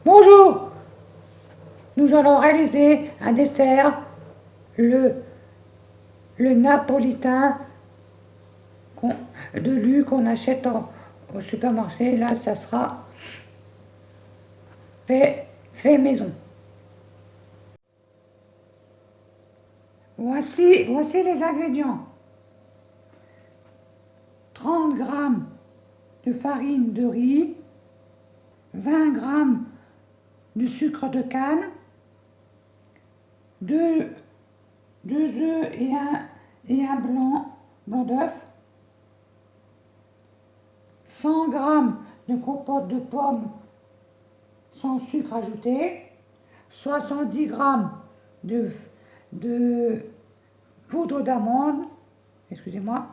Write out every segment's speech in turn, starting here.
Bonjour, nous allons réaliser un dessert, le, le napolitain de lu qu'on achète au supermarché. Là, ça sera fait maison. Voici les ingrédients. 30 grammes de farine de riz, 20 grammes de sucre de canne, 2 œufs et un blanc d'œuf, 100 grammes de compote de pommes sans sucre ajouté, 70 grammes de poudre d'amande, excusez-moi,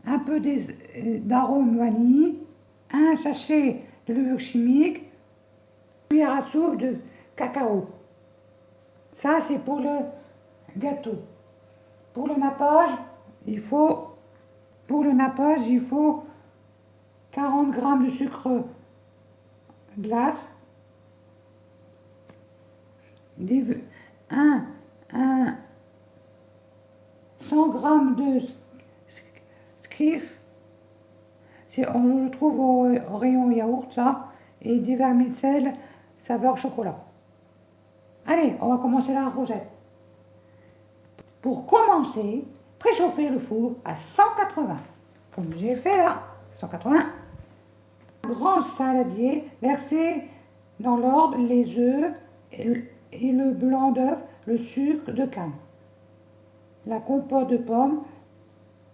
un peu d'arôme vanille, un sachet de levure chimique, une cuillère à soupe de cacao. Ça, c'est pour le gâteau. Pour le nappage, il faut 40 grammes de sucre glace, 100 grammes de skyr, on le trouve au rayon yaourt, ça, et des vermicelles saveur chocolat. Allez, on va commencer la recette. Pour commencer, préchauffez le four à 180, comme j'ai fait là, 180. Grand saladier, versez dans l'ordre les œufs et le blanc d'œuf, le sucre de canne, la compote de pommes,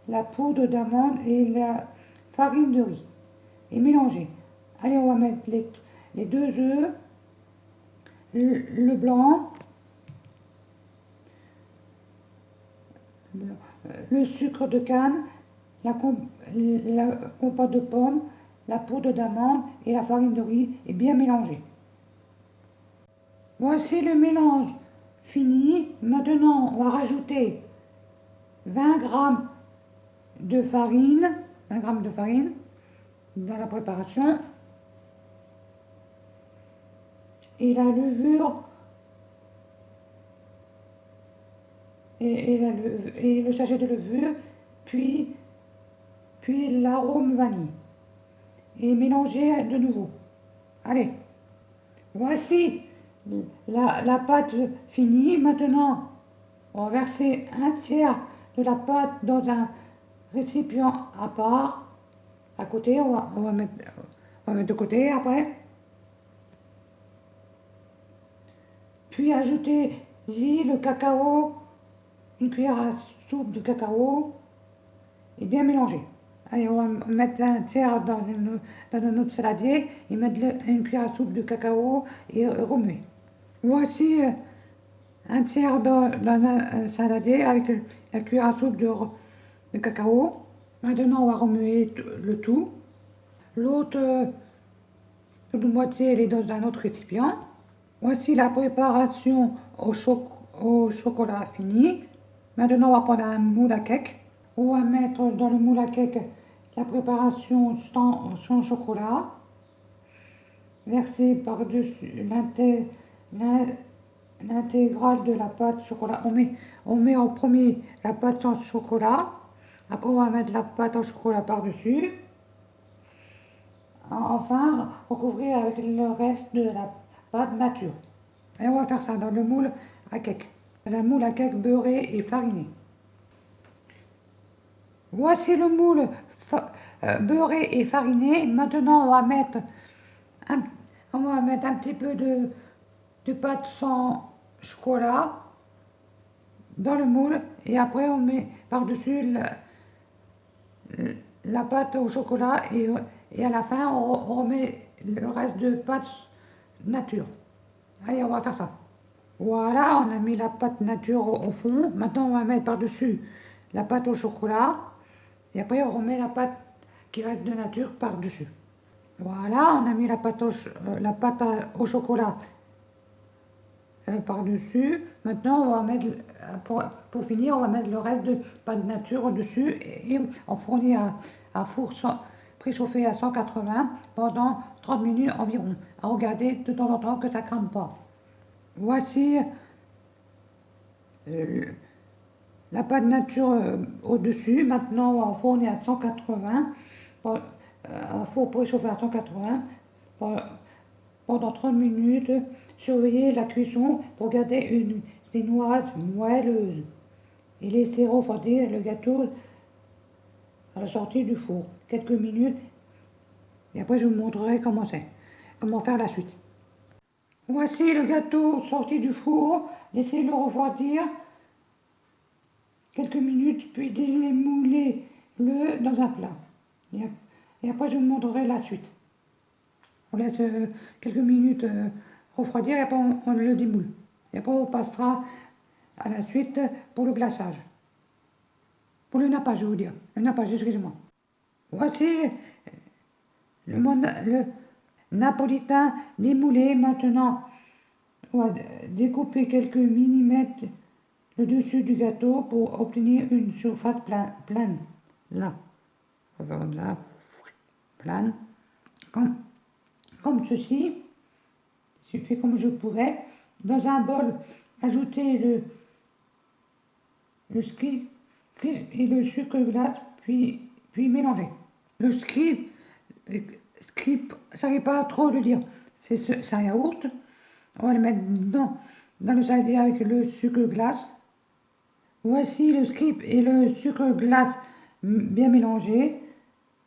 la poudre d'amande et la farine de riz. Et mélanger. Allez, on va mettre les 2 œufs, le blanc, le sucre de canne, la compote de pommes, la poudre d'amande et la farine de riz et bien mélanger. Voici le mélange fini. Maintenant, on va rajouter 20 grammes de farine dans la préparation et la levure et le sachet de levure, puis l'arôme vanille et mélanger de nouveau. Allez, voici la pâte finie. Maintenant, on va verser un tiers de la pâte dans un récipient à part. À côté, on va mettre de côté après. Puis ajouter-y le cacao, une cuillère à soupe de cacao et bien mélanger. Allez, on va mettre un tiers dans un autre saladier et mettre une cuillère à soupe de cacao et remuer. Voici un tiers dans un saladier avec la cuillère à soupe de cacao. Maintenant, on va remuer le tout. L'autre moitié, elle est dans un autre récipient. Voici la préparation au chocolat fini. Maintenant, on va prendre un moule à cake. On va mettre dans le moule à cake la préparation sans chocolat. Verser par-dessus l'intégrale de la pâte chocolat. On met en premier la pâte sans chocolat. Après, on va mettre la pâte au chocolat par-dessus. Enfin, recouvrir avec le reste de la pâte nature. Et on va faire ça dans le moule à cake. Un moule à cake beurré et fariné. Voici le moule beurré et fariné. Maintenant, on va mettre un petit peu de pâte sans chocolat dans le moule. Et après, on met par-dessus la pâte au chocolat. Et à la fin, on remet le reste de pâte nature. Allez, on va faire ça. Voilà, on a mis la pâte nature au fond. Maintenant, on va mettre par-dessus la pâte au chocolat. Et après, on remet la pâte qui reste de nature par-dessus. Voilà, on a mis la pâte au chocolat par-dessus. Maintenant, on va mettre, pour finir, on va mettre le reste de pâte nature au-dessus et enfourner à four préchauffer à 180 pendant 30 minutes environ. À regarder de temps en temps que ça crame pas. Voici la pâte nature au-dessus. Maintenant, au four, on est à 180. Un four préchauffé à 180 pendant 30 minutes. Surveillez la cuisson pour garder des noises moelleuses. Et laissez refroidir le gâteau à la sortie du four. Quelques minutes. Et après, je vous montrerai comment faire la suite. Voici le gâteau sorti du four. Laissez-le refroidir quelques minutes, puis démoulez-le dans un plat. Et après, je vous montrerai la suite. On laisse quelques minutes refroidir et après on le démoule. Et après, on passera à la suite pour le glaçage. Pour le nappage, je veux dire. Le nappage, excusez-moi. Voici le napolitain démoulé. Maintenant, on va découper quelques millimètres le dessus du gâteau pour obtenir une surface plane. Là. Là. Plane. Comme ceci. Je fais comme je pourrais. Dans un bol, ajoutez le script et le sucre glace, puis mélanger. Le script, ça n'est pas trop le dire. C'est un yaourt. On va le mettre dans le saladier avec le sucre glace. Voici le script et le sucre glace bien mélangés.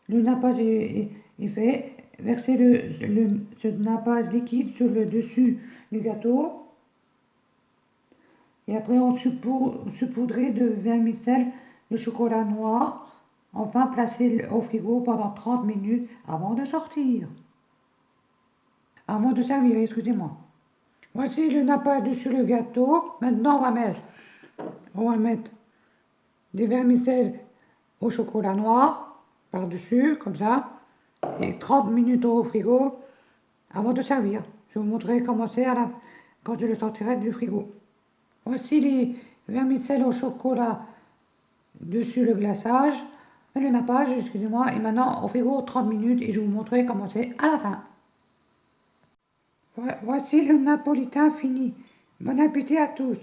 Le nappage est fait. Versez ce nappage liquide sur le dessus du gâteau. Et après, on saupoudrez de vermicelle de chocolat noir. Enfin, placez au frigo pendant 30 minutes avant de sortir. Avant de servir, excusez-moi. Voici le nappage dessus le gâteau. Maintenant, on va mettre des vermicelles au chocolat noir par-dessus, comme ça. Et 30 minutes au frigo avant de servir. Je vous montrerai comment c'est quand je le sortirai du frigo. Voici les vermicelles au chocolat dessus le glaçage, le nappage, excusez-moi, et maintenant au frigo 30 minutes et je vous montrerai comment c'est à la fin. Voici le napolitain fini. Bon appétit à tous.